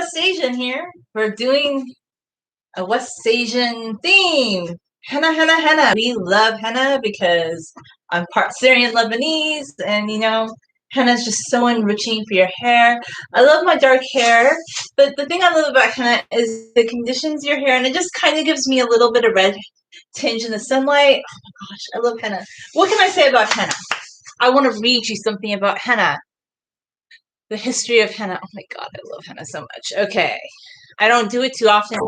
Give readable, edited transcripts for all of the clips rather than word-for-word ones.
West Asian here. We're doing a West Asian theme. Henna, henna, henna. We love henna because I'm part Syrian Lebanese, and henna is just so enriching for your hair. I love my dark hair, but the thing I love about henna is it conditions your hair, and it just kind of gives me a little bit of red tinge in the sunlight. Oh my gosh, I love henna. What can I say about henna? I want to read you something about henna. The history of henna. Oh my god, I love henna so much. Okay. I don't do it too often.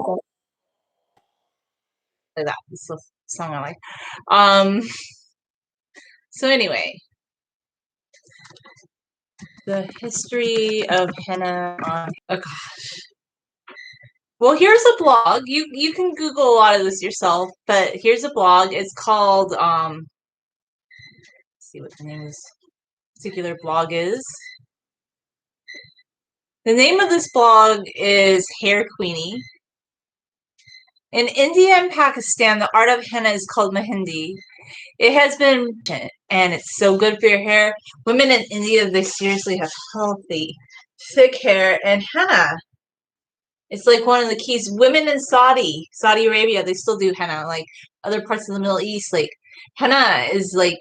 That's the song I like. So anyway, the history of henna on, oh gosh. Well, here's a blog. You can Google a lot of this yourself, but here's a blog. It's called let's see what the name of this particular blog is. The name of this blog is Hair Queenie. In India and Pakistan, the art of henna is called mehendi. It has been, and it's so good for your hair. Women in India, they seriously have healthy, thick hair, and henna. It's like one of the keys. Women in Saudi Arabia, they still do henna. Like other parts of the Middle East, like henna is like,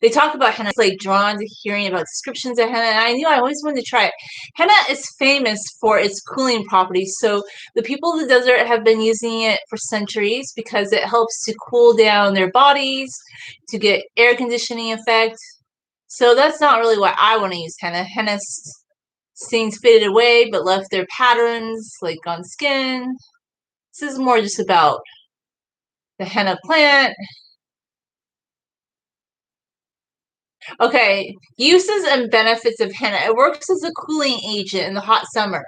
they talk about henna. It's like drawn to hearing about descriptions of henna. And I knew I always wanted to try it. Henna is famous for its cooling properties. So the people of the desert have been using it for centuries because it helps to cool down their bodies, to get air conditioning effect. So that's not really why I want to use henna. Henna things faded away but left their patterns like on skin. This is more just about the henna plant. Okay, uses and benefits of henna. It works as a cooling agent in the hot summer.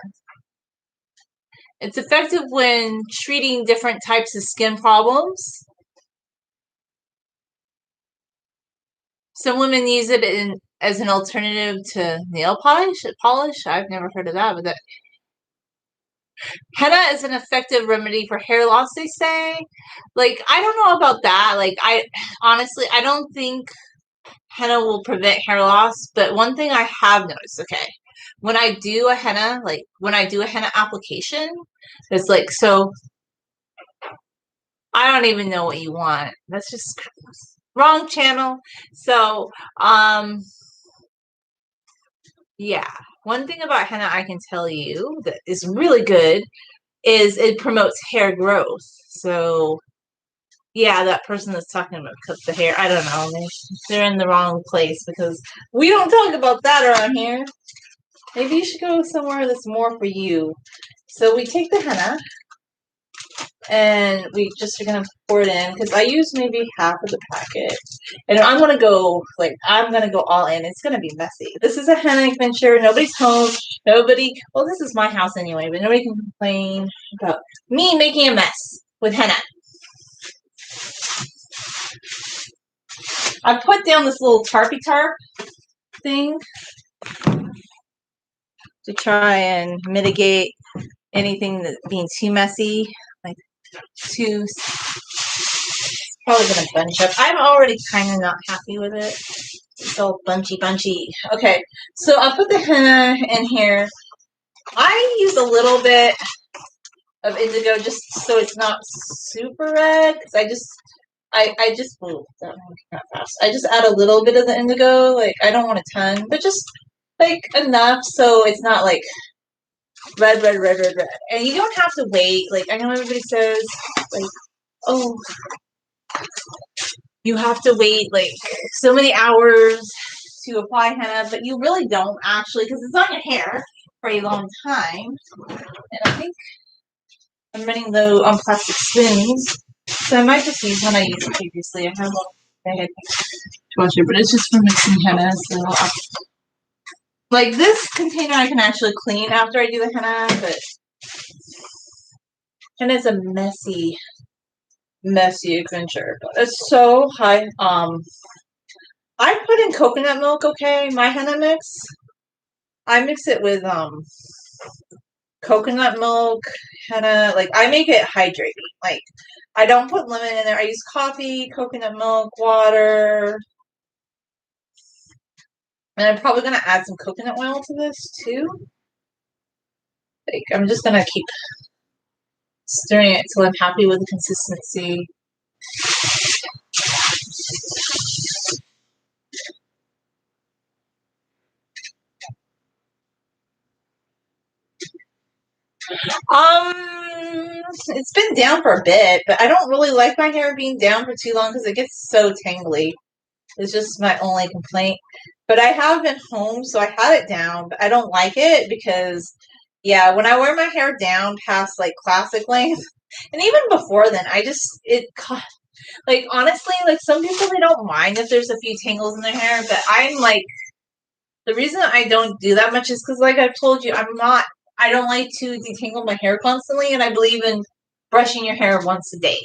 It's effective when treating different types of skin problems. Some women use it as an alternative to nail polish. I've never heard of that, but henna is an effective remedy for hair loss, they say. Like, I don't know about that. Like, I honestly don't think henna will prevent hair loss, but one thing I have noticed, okay, when I do a henna, like when I do a henna application, it's like, so I don't even know what you want. That's just wrong channel. So, yeah, one thing about henna I can tell you that is really good is it promotes hair growth. So, yeah, that person that's talking about cut the hair, I don't know, they're in the wrong place because we don't talk about that around here. Maybe you should go somewhere that's more for you. So we take the henna and we just are gonna pour it in because I use maybe half of the packet, and I'm gonna go all in. It's gonna be messy. This is a henna adventure. Nobody's home. Well, this is my house anyway, but nobody can complain about me making a mess with henna. I put down this little tarp thing to try and mitigate anything that being too messy, like too. It's probably gonna bunch up. I'm already kind of not happy with it. It's all bunchy. Okay, so I'll put the henna in here. I use a little bit of indigo just so it's not super red. Cause I just I just add a little bit of the indigo. Like, I don't want a ton, but just like enough so it's not like red. And you don't have to wait. Like, I know everybody says, like, oh, you have to wait like so many hours to apply henna, but you really don't actually, because it's on your hair for a long time. And I think I'm running low on plastic spoons, so I might just use one I used previously. I have one I had washer, but it's just for mixing henna. So, like, this container I can actually clean after I do the henna, but henna's a messy adventure. It's so high. I put in coconut milk. Okay, my henna mix. I mix it with coconut milk, henna. Like, I make it hydrating. Like, I don't put lemon in there. I use coffee, coconut milk, water. And I'm probably going to add some coconut oil to this too. Like, I'm just gonna keep stirring it until I'm happy with the consistency. It's been down for a bit, but I don't really like my hair being down for too long because it gets so tangly. It's just my only complaint. But I have been home, so I had it down, but I don't like it because, yeah, when I wear my hair down past like classic length, and even before then, like honestly, like some people they don't mind if there's a few tangles in their hair, but I'm like the reason I don't do that much is because, like I've told you, I don't like to detangle my hair constantly, and I believe in brushing your hair once a day.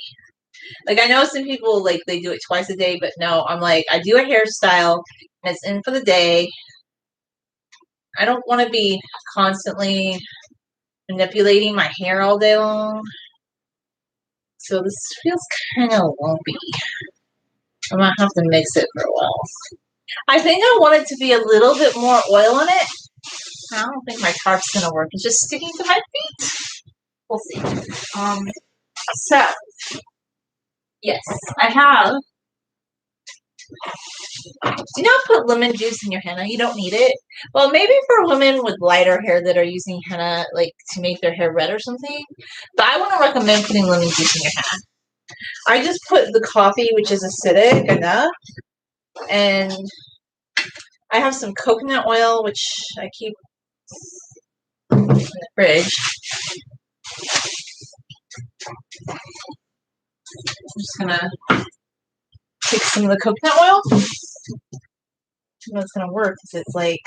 Like I know some people like they do it twice a day, but no, I'm like I do a hairstyle and it's in for the day. I don't want to be constantly manipulating my hair all day long. So this feels kind of lumpy. I might have to mix it for a while. I think I want it to be a little bit more oil on it. I don't think my tarp's gonna work. It's just sticking to my feet. We'll see. So yes, I have. Do not put lemon juice in your henna. You don't need it. Well, maybe for women with lighter hair that are using henna, like to make their hair red or something. But I want to recommend putting lemon juice in your henna. I just put the coffee, which is acidic enough, and I have some coconut oil, which I keep in the fridge. I'm just gonna take some of the coconut oil. I know it's gonna work because it's like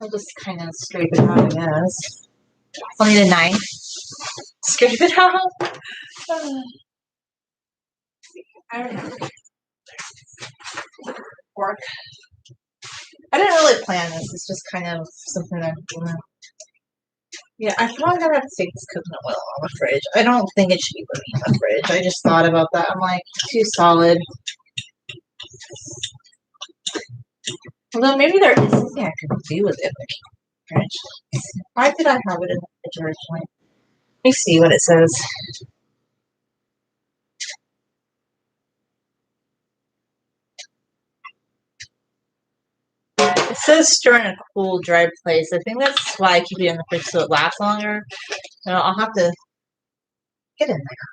I'll just kind of scrape it out, I guess. I'll need a knife. Scrape it out. I don't know. Work. I didn't really plan this. It's just kind of something I'm doing. Yeah, I probably gotta have to take this coconut oil out of the fridge. I don't think it should be living in the fridge. I just thought about that. I'm like, too solid. Although maybe there is something I could do with it in the fridge. Why did I have it in the fridge originally? Let me see what it says. It says stir in a cool, dry place. I think that's why I keep it in the fridge so it lasts longer. So I'll have to get in there.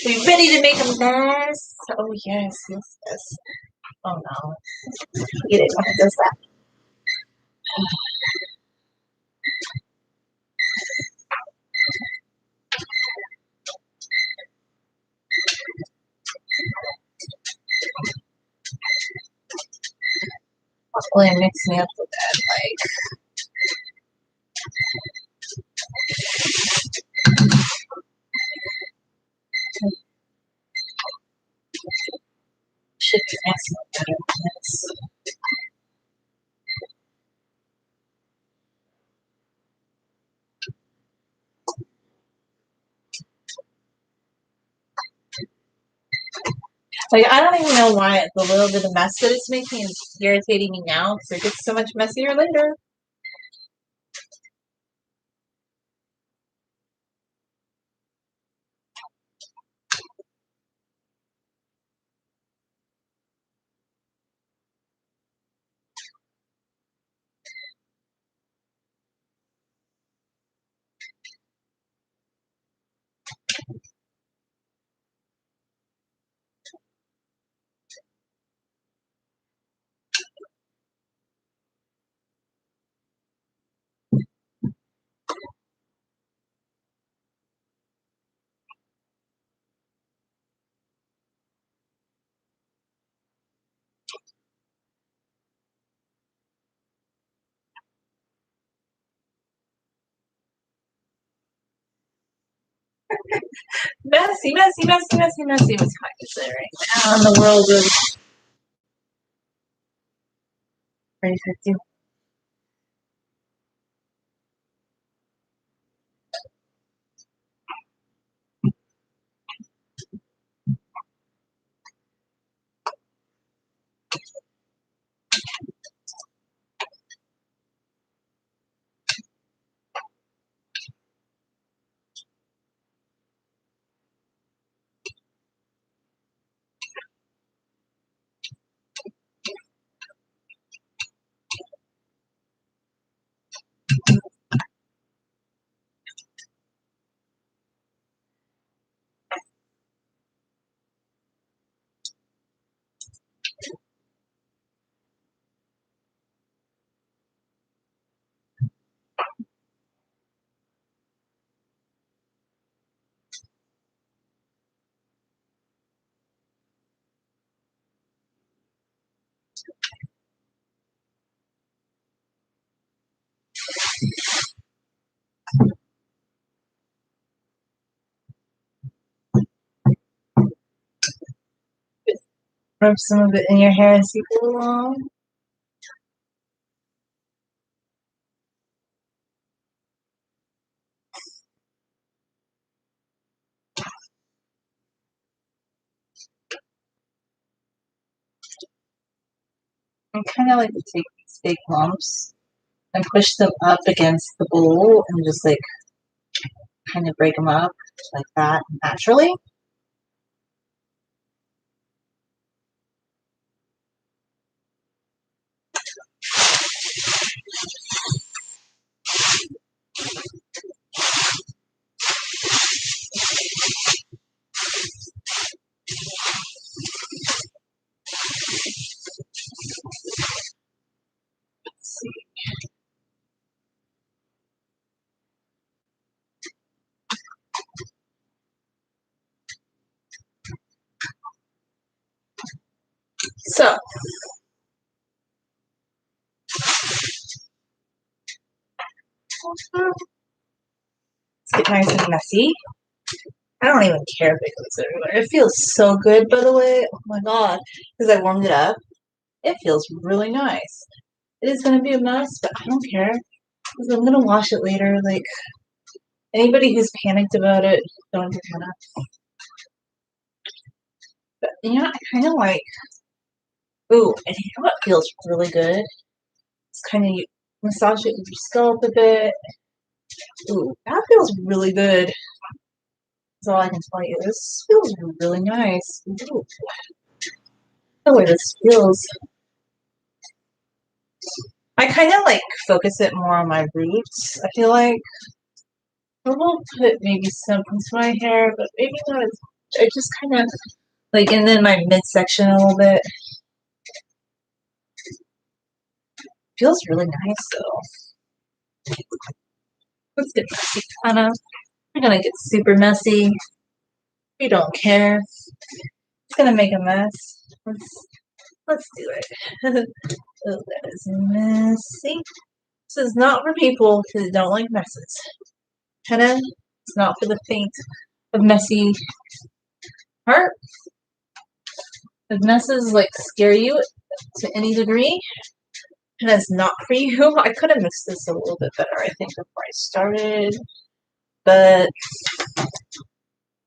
Are you ready to make a mess? Oh yes, yes, yes. Oh no. Get it when it does that. Hopefully it mixed me up with that. Like should be mixing it better than this. Like I don't even know why the little bit of mess that it's making is irritating me now because it gets so much messier later. Messy, messy, messy, messy, messy. What's how I say right now in the world of 2050. Rub some of it in your hair as you go along. I kind of like to take these big lumps and push them up against the bowl and just like kind of break them up like that naturally. Let's see. So let's get nice and messy. I don't even care if it goes everywhere. It feels so good, by the way. Oh my god, because I warmed it up. It feels really nice. It is going to be a mess, but I don't care because I'm going to wash it later. Like anybody who's panicked about it, don't do Henna. But I kind of like. Ooh, and you know what feels really good? It's kind of you massage it with your scalp a bit. Ooh, that feels really good. That's all I can tell you. This feels really nice. Ooh, the way this feels. I kind of like focus it more on my roots. I feel like I will put maybe some into my hair, but maybe not as much. I just kind of like, and then my midsection a little bit. Feels really nice though. Let's get messy, Anna. We're gonna get super messy. We don't care. It's gonna make a mess. Let's do it. Oh, that is messy. This is not for people who don't like messes. Henna, it's not for the faint of messy heart. If messes like scare you to any degree, and it's not for you. I could have mixed this a little bit better, I think, before I started, but I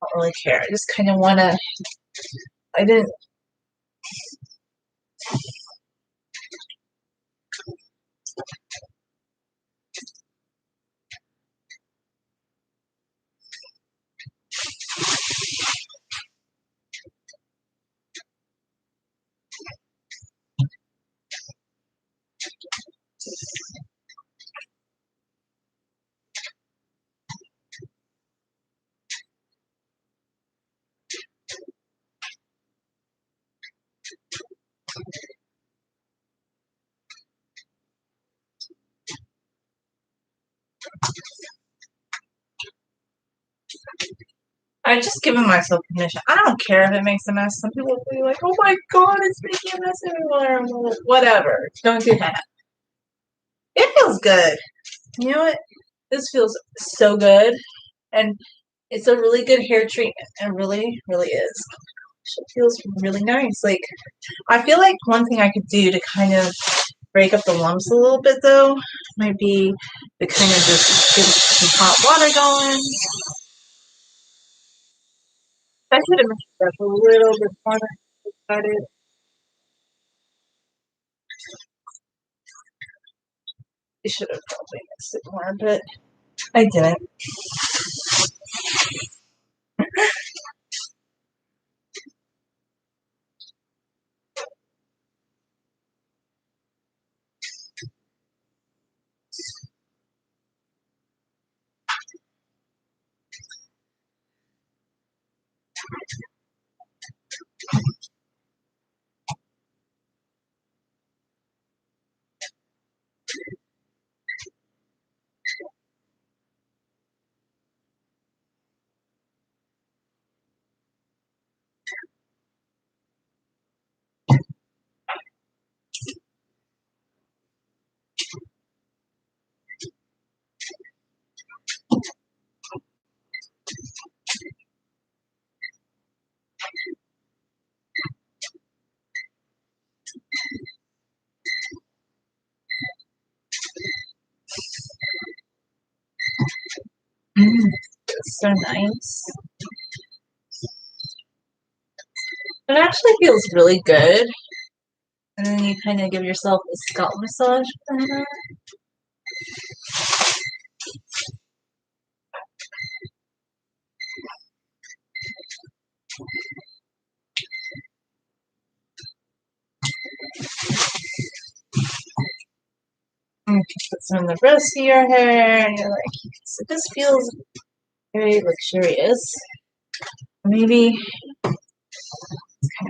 don't really care. I just kind of want to. I didn't. I've just given myself permission. I don't care if it makes a mess. Some people will be like, "Oh my god, it's making a mess everywhere." Whatever. Don't do that. It feels good. You know what? This feels so good, and it's a really good hair treatment. It really, really is. It feels really nice. Like I feel like one thing I could do to kind of break up the lumps a little bit though might be to kind of just get some hot water going. I should have mixed it up a little bit more than I started. I should have probably mixed it more, but I didn't. So nice. It actually feels really good. And then you kind of give yourself a scalp massage. And put some in the rest of your hair, and you're like, it just feels very luxurious. Maybe,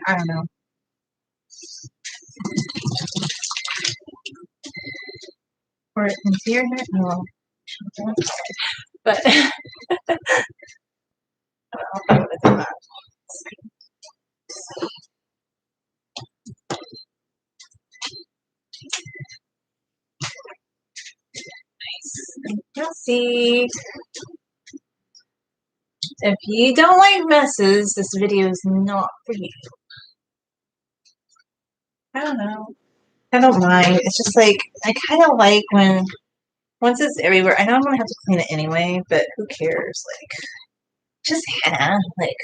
I don't know. Or into your hair? No. But I don't know if I would have done that. Let's see. If you don't like messes, this video is not for you. I don't know. I don't mind. It's just like, I kind of like when, once it's everywhere, I know I'm going to have to clean it anyway, but who cares? Like, just henna. Like,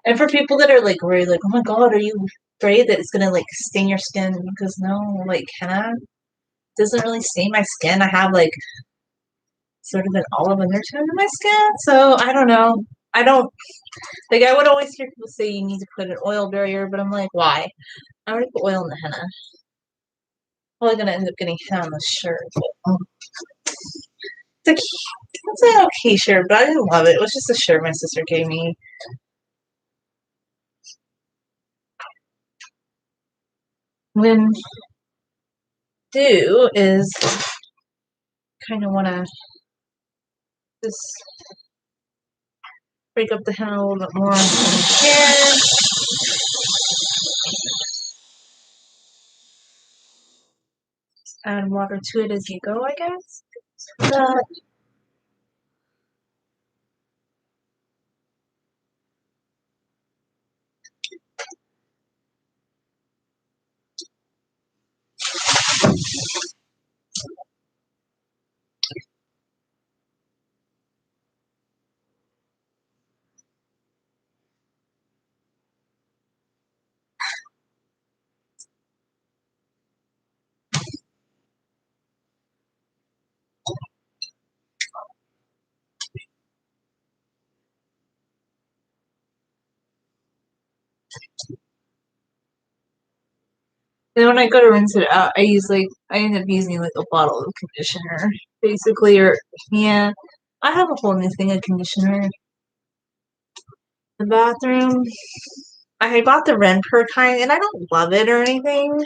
and for people that are like worried, like, oh my god, are you afraid that it's going to like stain your skin? Because no, like, henna doesn't really stain my skin. I have like sort of an olive undertone in my skin, so I don't know. I don't, like, I would always hear people say you need to put an oil barrier, but I'm like, why? I already put oil in the henna. Probably gonna end up getting henna on the shirt. But, it's an okay shirt, but I didn't love it. It was just a shirt my sister gave me. When do is kind of want to just break up the henna a little bit more here. Add water to it as you go, I guess. Then when I go to rinse it out, I end up using like a bottle of conditioner, basically, or yeah, I have a whole new thing of conditioner in the bathroom. I bought the Renper kind, and I don't love it or anything.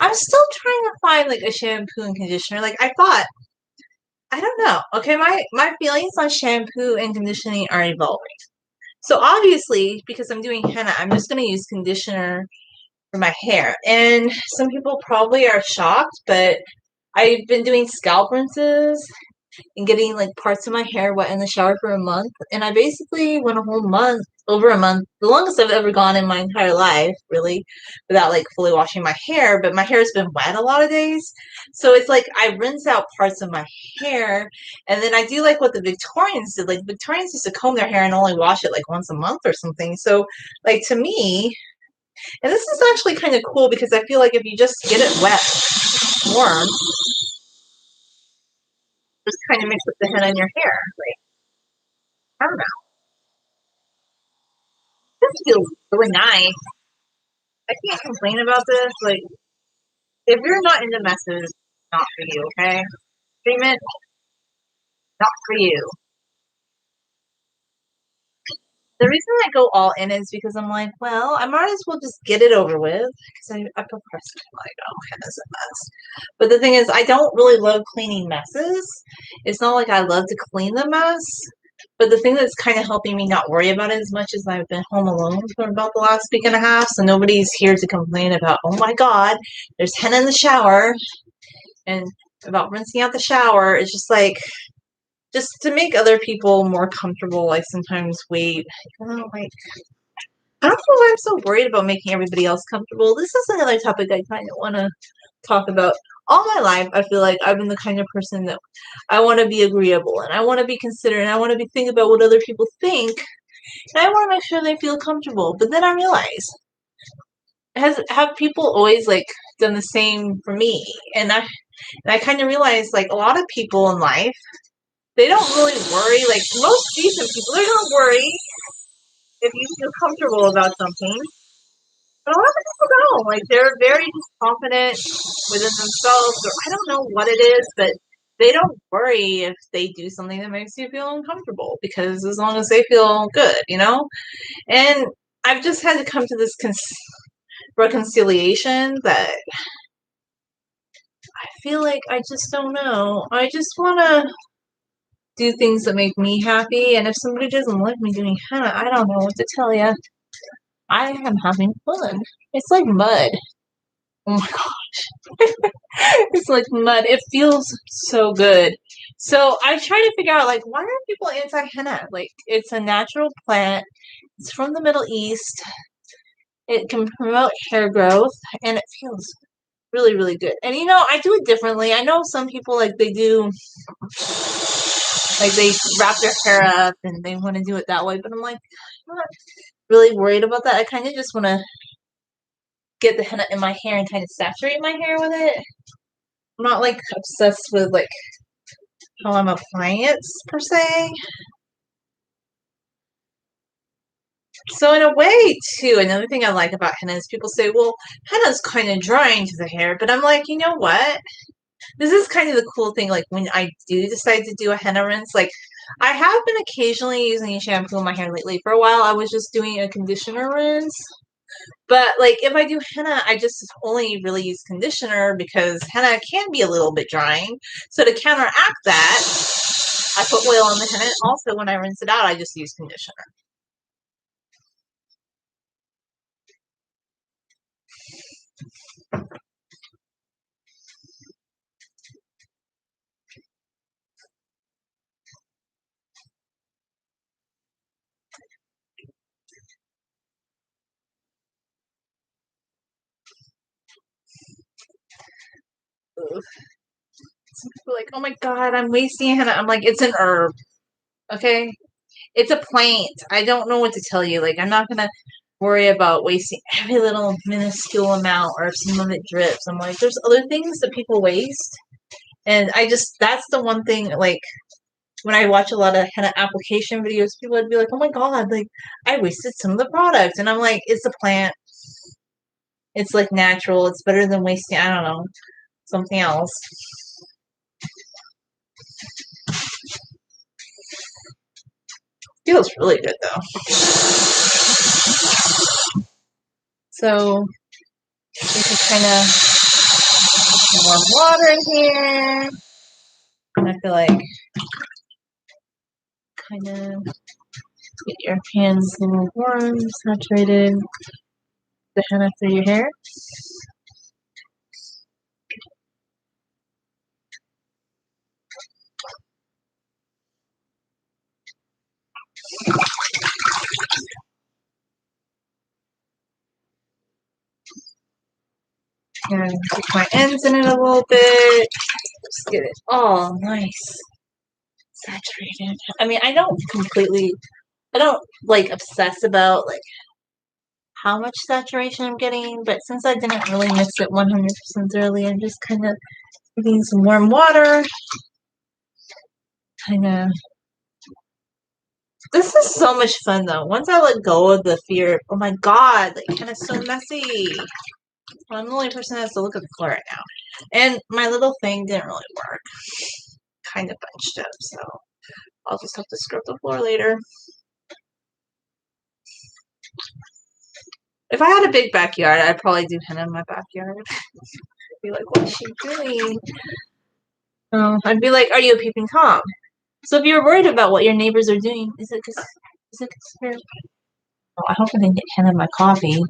I'm still trying to find like a shampoo and conditioner. Like I thought, I don't know. Okay, my feelings on shampoo and conditioning are evolving. So obviously, because I'm doing henna, I'm just gonna use conditioner for my hair. And some people probably are shocked, but I've been doing scalp rinses and getting like parts of my hair wet in the shower for a month. And I basically went a whole month, over a month, the longest I've ever gone in my entire life, really, without like fully washing my hair. But my hair's been wet a lot of days. So it's like I rinse out parts of my hair and then I do like what the Victorians did. Like Victorians used to comb their hair and only wash it like once a month or something. So like to me, and this is actually kind of cool because I feel like if you just get it wet, warm, just kind of mix with the henna in your hair. Like, I don't know. This feels really nice. I can't complain about this. Like, if you're not into messes, not for you, okay? Treatment, not for you. The reason I go all in is because I'm like, well, I might as well just get it over with. Because I procrastinate, like, oh, henna's a mess. But the thing is, I don't really love cleaning messes. It's not like I love to clean the mess. But the thing that's kind of helping me not worry about it as much is I've been home alone for about the last week and a half. So nobody's here to complain about, oh my God, there's henna in the shower. And about rinsing out the shower. It's just like, just to make other people more comfortable, I sometimes wait. Like, I don't know why I'm so worried about making everybody else comfortable. This is another topic I kind of want to talk about all my life, I feel like I've been the kind of person that I want to be agreeable and I want to be considerate and I want to be thinking about what other people think and I want to make sure they feel comfortable. But then I realize, have people always like done the same for me? And I kind of realized like a lot of people in life, they don't really worry. Like most decent people, they don't worry if you feel comfortable about something. But a lot of people don't. Like they're very just confident within themselves, or I don't know what it is, but they don't worry if they do something that makes you feel uncomfortable because as long as they feel good, you know? And I've just had to come to this reconciliation that I feel like I just don't know. I just want to do things that make me happy, and if somebody doesn't like me doing henna, I don't know what to tell you. I am having fun. It's like mud. Oh my gosh. It's like mud. It feels so good. So I try to figure out, like, why are people anti-henna? Like, it's a natural plant. It's from the Middle East. It can promote hair growth, and it feels really, really good. And, you know, I do it differently. I know some people, like, they do, like, they wrap their hair up, and they want to do it that way. But I'm like, I'm not really worried about that. I kind of just want to get the henna in my hair and kind of saturate my hair with it. I'm not like obsessed with like how I'm applying it per se. So in a way too, another thing I like about henna is people say, well, henna's kind of drying to the hair, but I'm like, you know what? This is kind of the cool thing, like when I do decide to do a henna rinse, like I have been occasionally using a shampoo in my hair lately. For a while I was just doing a conditioner rinse. But like if I do henna, I just only really use conditioner because henna can be a little bit drying. So to counteract that, I put oil on the henna. Also, when I rinse it out, I just use conditioner. Ugh. Some people are like, oh my god, I'm wasting henna. I'm like, it's an herb. Okay? It's a plant. I don't know what to tell you. Like, I'm not gonna worry about wasting every little minuscule amount or if some of it drips. I'm like, there's other things that people waste. And I just, that's the one thing, like, when I watch a lot of henna application videos, people would be like, oh my god, like, I wasted some of the product. And I'm like, it's a plant. It's, like, natural. It's better than wasting, I don't know, something else. Feels really good, though. So, we just kind of warm water in here. And I feel like kind of get your hands a little warm, saturated the henna through your hair. And keep my ends in it a little bit. Just get it all nice, saturated. I mean, I don't like obsess about like how much saturation I'm getting, but since I didn't really mix it 100% early, I'm just kind of putting some warm water. Kind of. This is so much fun though. Once I let go of the fear, oh my god, like kind of so messy. I'm the only person that has to look at the floor right now. And my little thing didn't really work. Kind of bunched up, so I'll just have to scrub the floor later. If I had a big backyard, I'd probably do henna in my backyard. I'd be like, what's she doing? I'd be like, are you a peeping Tom? So if you're worried about what your neighbors are doing, is it because you're... Oh, I hope I didn't get henna in my coffee.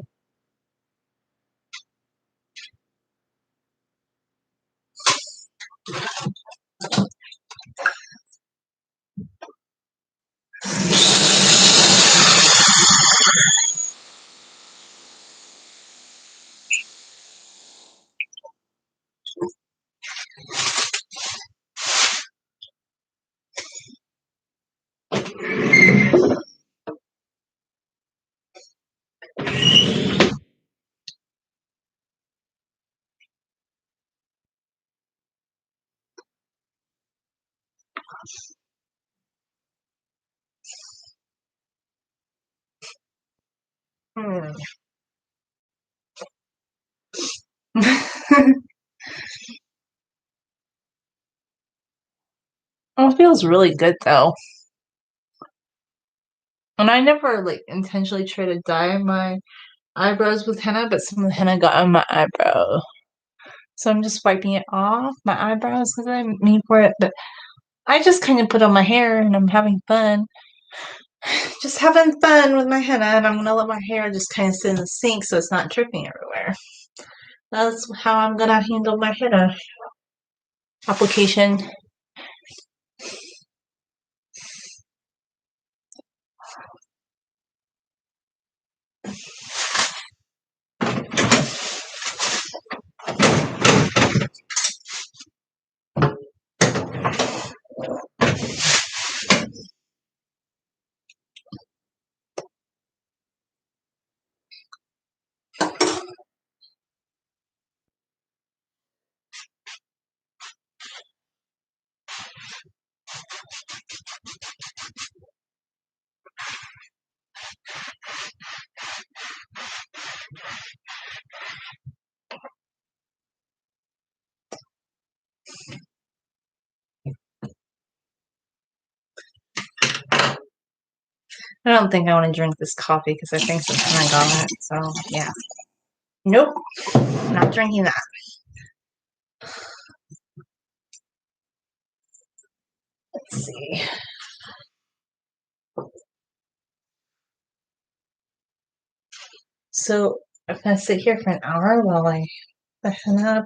Hmm. Oh, it feels really good though. And I never like intentionally try to dye my eyebrows with henna, but some of the henna got on my eyebrow. So I'm just wiping it off my eyebrows because I mean for it, but I just kind of put on my hair and I'm having fun. Just having fun with my henna, and I'm gonna let my hair just kind of sit in the sink so it's not dripping everywhere. That's how I'm gonna handle my henna application. I don't think I want to drink this coffee because I think some henna got on it. So yeah, nope, not drinking that. Let's see. So I'm gonna sit here for an hour while I let henna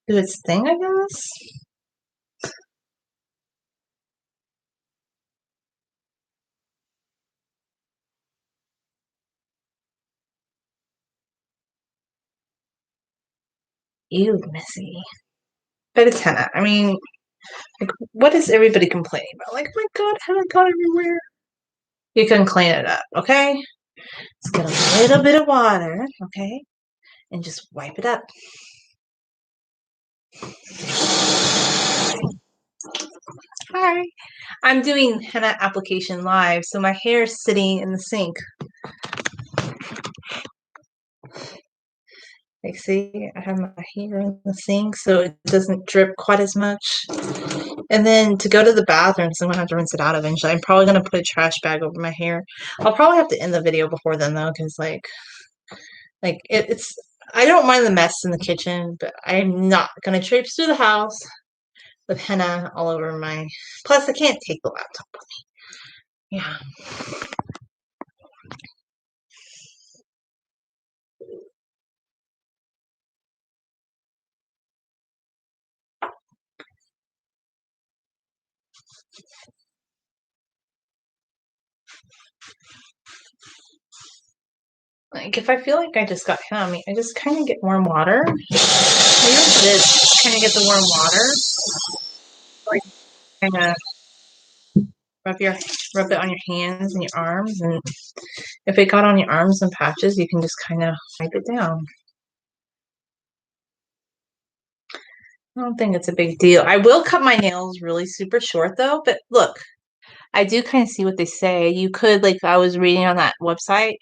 do its thing, I guess. Ew, messy. But it's henna. I mean, like, what is everybody complaining about? Like, oh my god, henna got everywhere. You can clean it up, okay? Let's get a little bit of water, okay? And just wipe it up. Hi. I'm doing henna application live, so my hair is sitting in the sink. Like, see, I have my hair in the sink so it doesn't drip quite as much. And then to go to the bathroom, so I'm gonna have to rinse it out eventually. I'm probably gonna put a trash bag over my hair. I'll probably have to end the video before then though, because it's I don't mind the mess in the kitchen, but I'm not gonna traipse through the house with henna all over my. Plus, I can't take the laptop with me. Yeah. Like if I feel like I just got henna on me, I just kind of get warm water. Maybe what it is, just kind of get the warm water, like kind of rub it on your hands and your arms, and if it got on your arms and patches, you can just kind of wipe it down. I don't think it's a big deal. I will cut my nails really super short though, but look, I do kind of see what they say. You could, like I was reading on that website,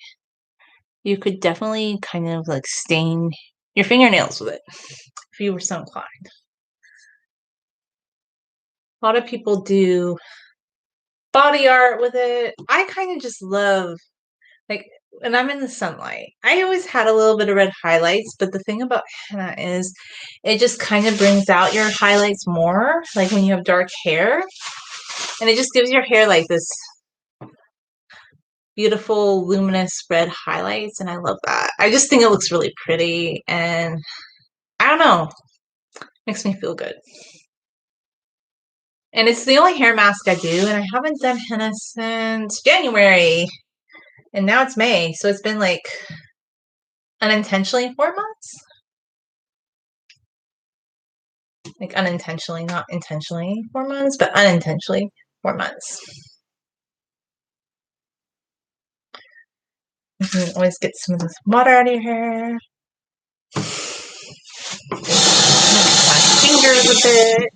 you could definitely kind of like stain your fingernails with it if you were so inclined. A lot of people do body art with it. I kind of just love, like, when I'm in the sunlight. I always had a little bit of red highlights, but the thing about henna is it just kind of brings out your highlights more, like when you have dark hair. And it just gives your hair like this beautiful, luminous red highlights. And I love that. I just think it looks really pretty. And I don't know, makes me feel good. And it's the only hair mask I do. And I haven't done henna since January. And now it's May. So it's been like unintentionally 4 months. Like unintentionally, not intentionally 4 months, but unintentionally 4 months. You can always get some of this water out of your hair. My fingers a bit.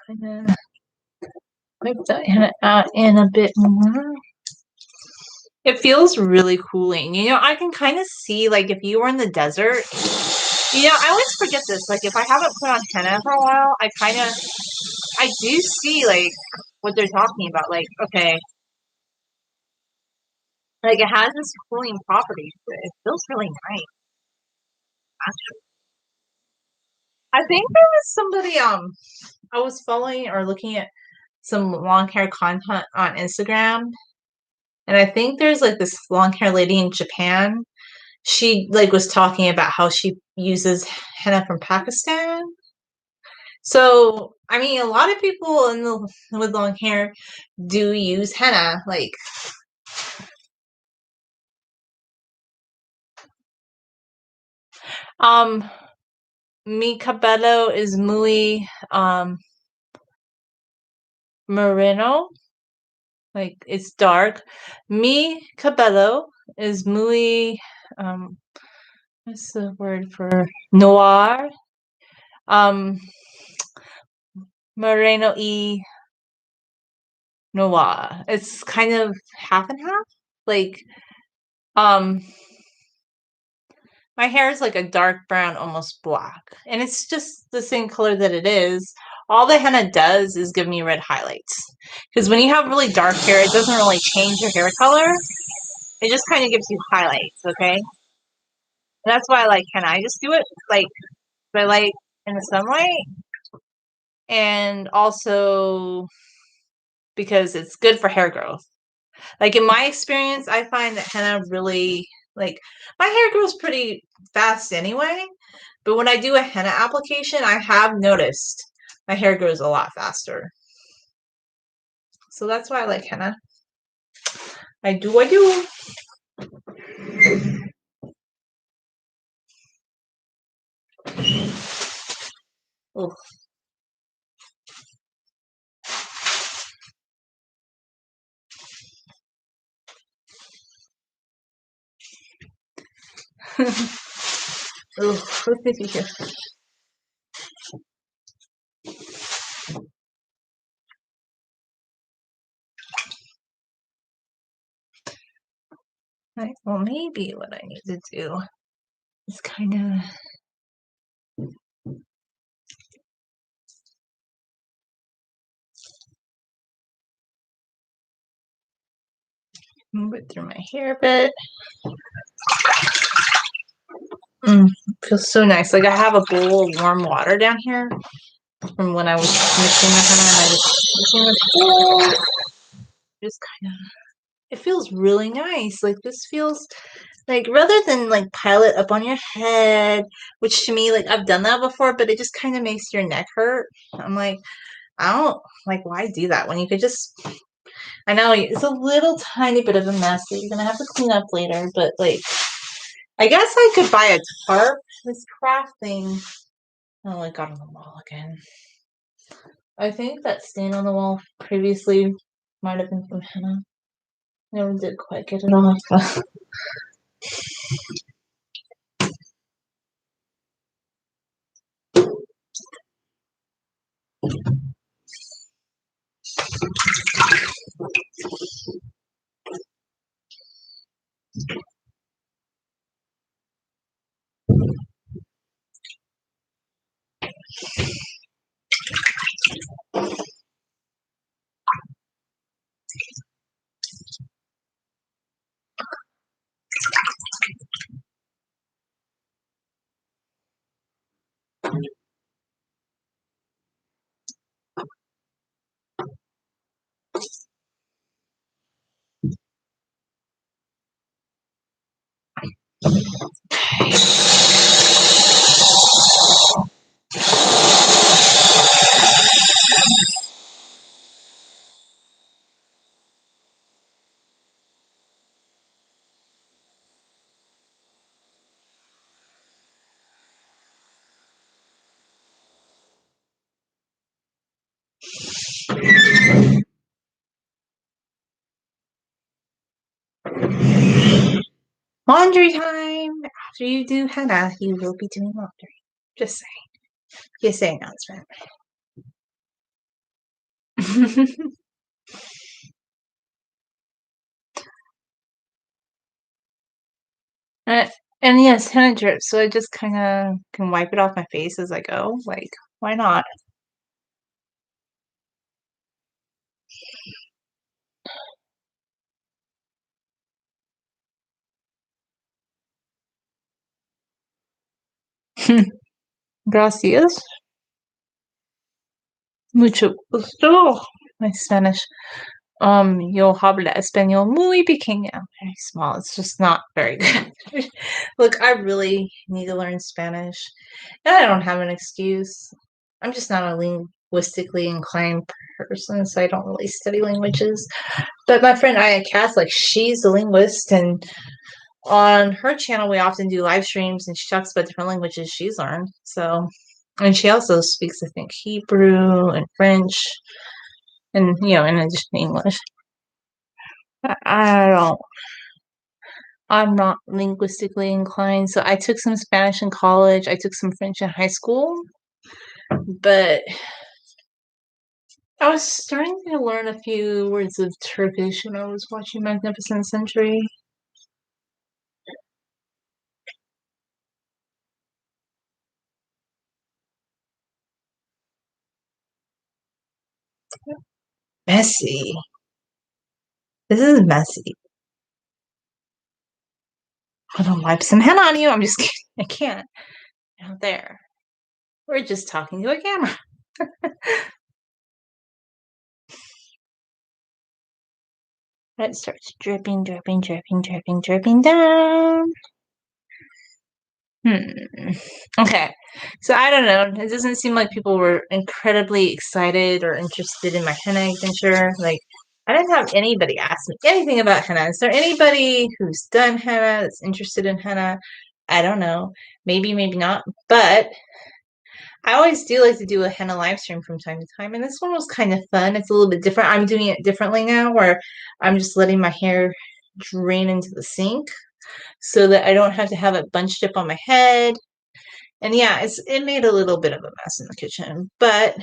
kind of wipe that henna out in a bit more. It feels really cooling. You know, I can kind of see, like, if you were in the desert, you know, I always forget this. Like, if I haven't put on henna for a while, I do see, like, what they're talking about. Like, okay, like, it has this cooling property to it. It feels really nice, actually. I think there was somebody, I was following or looking at some long hair content on Instagram, and I think there's, like, this long hair lady in Japan. She, like, was talking about how she uses henna from Pakistan. So, I mean, a lot of people with long hair do use henna. Like, mi cabello is muy moreno. Like, it's dark. Mi cabello is muy what's the word for noir? Moreno y noir. It's kind of half and half. Like, um, my hair is like a dark brown, almost black, and it's just the same color that it is. All the henna does is give me red highlights. Because when you have really dark hair, it doesn't really change your hair color. It just kind of gives you highlights, okay? And that's why I like henna. I just do it like by light in the sunlight, and also because it's good for hair growth. Like, in my experience, I find that henna really, like, my hair grows pretty fast anyway, but when I do a henna application, I have noticed my hair grows a lot faster. So that's why I like henna. I do. Oh. Oh, let's see here. Right, well, maybe what I need to do is kind of move it through my hair a bit. Feels so nice. Like, I have a bowl of warm water down here from when I was mixing the henna, and I just mixing this bowl. Just kind of, it feels really nice. Like, this feels like, rather than like pile it up on your head, which to me, like, I've done that before, but it just kind of makes your neck hurt. I'm like, I don't, like, why do that when you could just, I know it's a little tiny bit of a mess that you're gonna have to clean up later, but, like, I guess I could buy a tarp. This craft thing, oh, it got on the wall again. I think that stain on the wall previously might have been from henna. Never did quite get it off. Laundry time! After you do henna, you will be doing laundry. Just saying. PSA announcement. Uh, and yes, henna drips, so I just kind of can wipe it off my face as I go. Like, why not? Gracias. Mucho gusto. My Spanish. Yo habla español muy pequeño. Very small. It's just not very good. Look, I really need to learn Spanish. And I don't have an excuse. I'm just not a linguistically inclined person, so I don't really study languages. But my friend Aya Cass, like, she's a linguist, and on her channel we often do live streams, and she talks about different languages she's learned. So, and she also speaks, I think, Hebrew and French, and in addition to English. I don't. I'm not linguistically inclined, so I took some Spanish in college. I took some French in high school, but I was starting to learn a few words of Turkish when I was watching Magnificent Century. Messy. This is messy. I'm gonna wipe some henna on you. I'm just kidding. I can't. Out there. We're just talking to a camera. It starts dripping, dripping, dripping, dripping, dripping down. Okay. So I don't know. It doesn't seem like people were incredibly excited or interested in my henna adventure. Like, I didn't have anybody ask me anything about henna. Is there anybody who's done henna that's interested in henna? I don't know. Maybe, maybe not. But I always do like to do a henna live stream from time to time. And this one was kind of fun. It's a little bit different. I'm doing it differently now, where I'm just letting my hair drain into the sink so that I don't have to have it bunched up on my head. And yeah, it made a little bit of a mess in the kitchen, but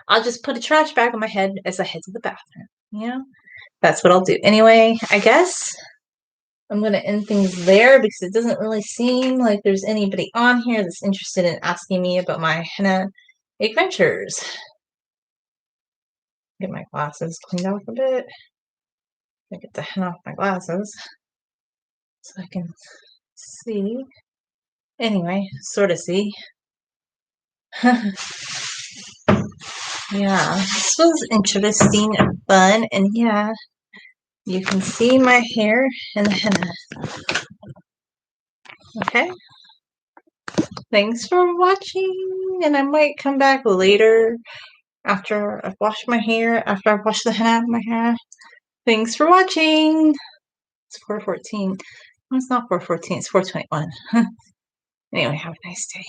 I'll just put a trash bag on my head as I head to the bathroom. That's what I'll do. Anyway, I guess I'm going to end things there because it doesn't really seem like there's anybody on here that's interested in asking me about my henna adventures. Get my glasses cleaned off a bit. Get the henna off my glasses so I can see. Anyway, sort of see. Yeah, this was interesting and fun, and yeah, you can see my hair in the henna. Okay, thanks for watching, and I might come back later after I've washed my hair, after I've washed the henna out of my hair. Thanks for watching. It's 4:14. No, it's not 4:14, it's 4:21. Anyway, have a nice day.